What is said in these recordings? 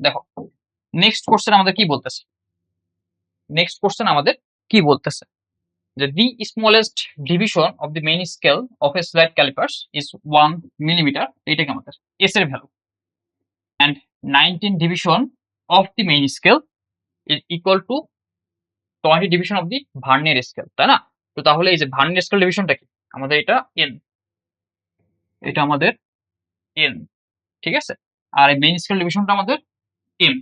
দেখো next question আমাদের কি বলতেছে, যে the smallest division of the main scale of a slide calipers is 1 millimeter, এটা কি আমাদের s এর value, and 19 division of the main scale is equal to 20 division of the Vernier scale, তাই না? তো তাহলে এই যে Vernier scale ডিভিশনটা কি আমাদের, এটা n, এটা আমাদের n, ঠিক আছে, আর এই মেইন স্কেল ডিভিশনটা আমাদের m।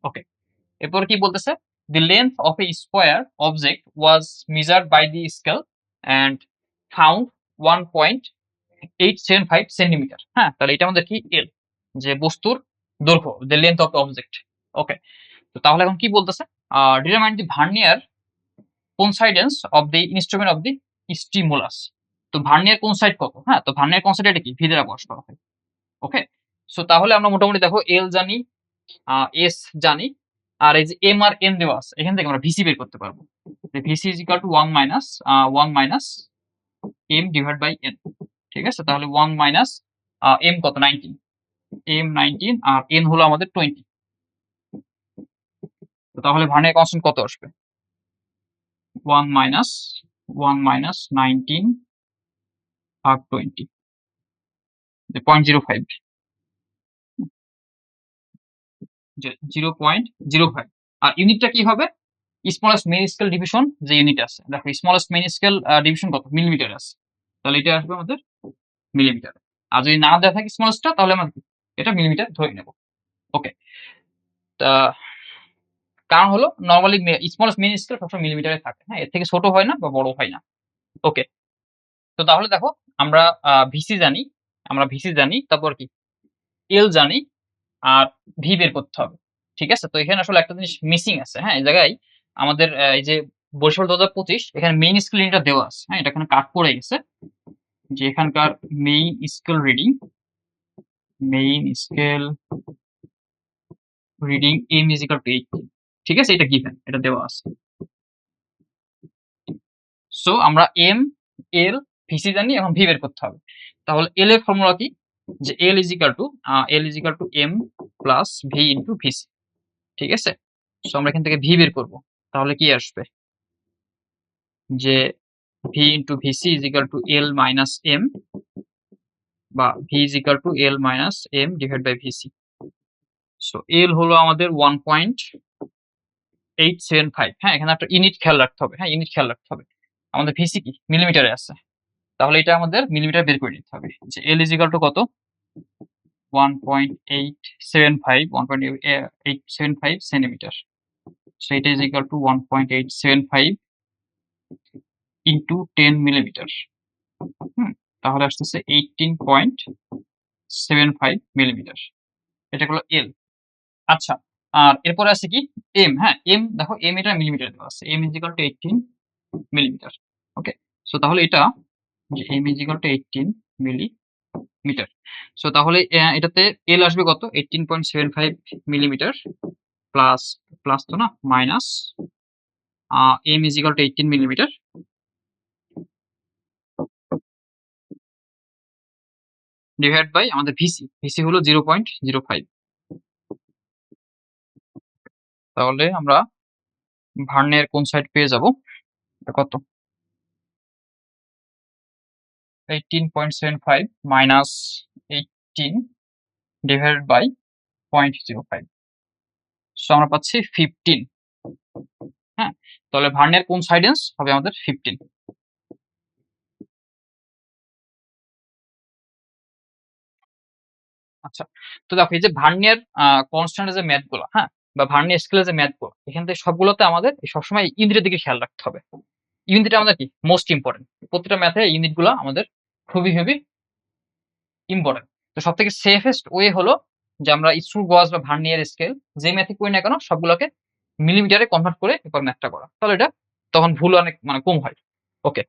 ওকে, এরপর কি বলতেছে, the length of a square object was measured by the scale and found 1.875 centimetre. হ্যাঁ, তাহলে এটা আমাদের কি l, যে বস্তুর দৈর্ঘ্য, the length of the object। ওকে, তো তাহলে এখন কি বলতেছে, determine the Vernier coincidence of the instrument of the stimulus। তো ভার্নিয়ার কোনসাইড কত, হ্যাঁ, তো ভার্নিয়ার কোনসাইড এটা কি ভি দ্বারা প্রকাশ করা হয়। ওকে, সো তাহলে আমরা মোটামুটি দেখো এল জানি, এস জানি, আর এই যে এম আর এন দেওয়া আছে, এখান থেকে আমরা ভিসি বের করতে পারবো। VC is equal to 1 minus M divide by N, ঠিক আছে, তাহলে 1 মাইনাস এম কত 19, এম 19 আর এন হলো আমাদের 20। তো তাহলে ভার্নিয়ার কনস্ট্যান্ট কত আসবে, 1 মাইনাস 19 ভাগ 20, 0.05, 0.05। আর ইউনিটটা কি হবে, স্মলেস্ট মেইন স্কেল ডিভিশন যে ইউনিট আছে, দেখো স্মলেস্ট মেইন স্কেল ডিভিশন কত মিলিমিটার আছে, তাহলে এটা আসবে আমাদের মিলিমিটার। আর যদি না দেওয়া থাকে স্মলেস্টটা, তাহলে আমরা এটা মিলিমিটার ধরে নেব। ওকে, তা কারণ হলো নরমালি স্মলেস্ট মেইন স্কেল সবসময় মিলিমিটারে থাকে, হ্যাঁ, এর থেকে ছোট হয় না বা বড় হয় না। ওকে, তো তাহলে দেখো আমরা ভিসি জানি, তারপর কি এল জানি, আর ভি বের করতে হবে, ঠিক আছে। তো এখানে আসলে একটা জিনিস মিসিং আছে, হ্যাঁ, এই জায়গায় আমাদের এই যে বরিশাল 2025 এখানে মেইন স্কেল রিডিংটা দেওয়া আছে, হ্যাঁ, এটা এখানে কাট পড়ে গেছে, যে এখানকার main scale reading M is equal to 8, ঠিক আছে, এটা গিভেন, এটা দেওয়া আছে। সো আমরা এম, এল, ভিসি জানি, এখন ভি বের করতে হবে। তাহলে এল এর ফর্মুলা কি, যে L is equal to M plus V into VC, ঠিক আছে। সো আমরা এখান থেকে ভি বের করব, তাহলে কি আসবে, যে V into VC is equal to L minus M, বা V is equal to L minus M divide by VC. So L হলো আমাদের 1.875, হ্যাঁ, এখানে একটা ইউনিট খেয়াল রাখতে হবে, হ্যাঁ, ইউনিট খেয়াল রাখতে হবে। আমাদের ভিসি কি মিলিমিটারে আছে, তাহলে এটা আমাদের মিলিমিটার বের করে নিতে হবে, যে এল ইজ ইকুয়াল টু কত 1.875 সেন্টিমিটার। সো এটা is equal two 1.875 into 10 millimetre, তাহলে আসতেছে 18.75 মিলিমিটার, এটা হলো এল। আচ্ছা, আর এরপরে আছে কি এম, হ্যাঁ, এম দেখো এম এটা মিলিমিটার দেওয়া আছে, M is equal to 18 millimetre. Okay, so তাহলে এটা যে M is equal to 18 millimetre. So তাহলে এটাতে এল আসবে কত 18.75 মিলিমিটার, প্লাস প্লাস তো না minus M is equal to 18 millimetre divide by আমাদের ভিসি হলো 0.05। তাহলে আমরা ভার্নের কোন সাইড পেয়ে যাব, কত 18.75 মাইনাস 18 ডিভাইডেড বাই 0.05, সো আমরা পাচ্ছি 15। হ্যাঁ, তাহলে ভার্নের কোইন্সাইডেন্স হবে আমাদের 15। আচ্ছা, তো দেখো এই যে ভার্নিয়ার কনস্ট্যান্টের যে ম্যাথগুলো, হ্যাঁ, বা ভার্নিয়ার স্কেলের যে ম্যাথগুলো, এখান থেকে সবগুলোতে আমাদের সবসময় ইউনিটের দিকে খেয়াল রাখতে হবে। ইউনিটটা আমাদের কি মোস্ট ইম্পর্টেন্ট, প্রতিটা ম্যাথে ইউনিটগুলো আমাদের খুবই ইম্পর্টেন্ট। তো সব থেকে সেফেস্ট ওয়ে হলো যে আমরা স্ক্রু গজ বা ভার্নিয়ার স্কেল যে ম্যাথে করি না কেন সবগুলোকে মিলিমিটারে কনভার্ট করে এরপর ম্যাথটা করা, তাহলে এটা তখন ভুল অনেক মানে কম হয়। ওকে,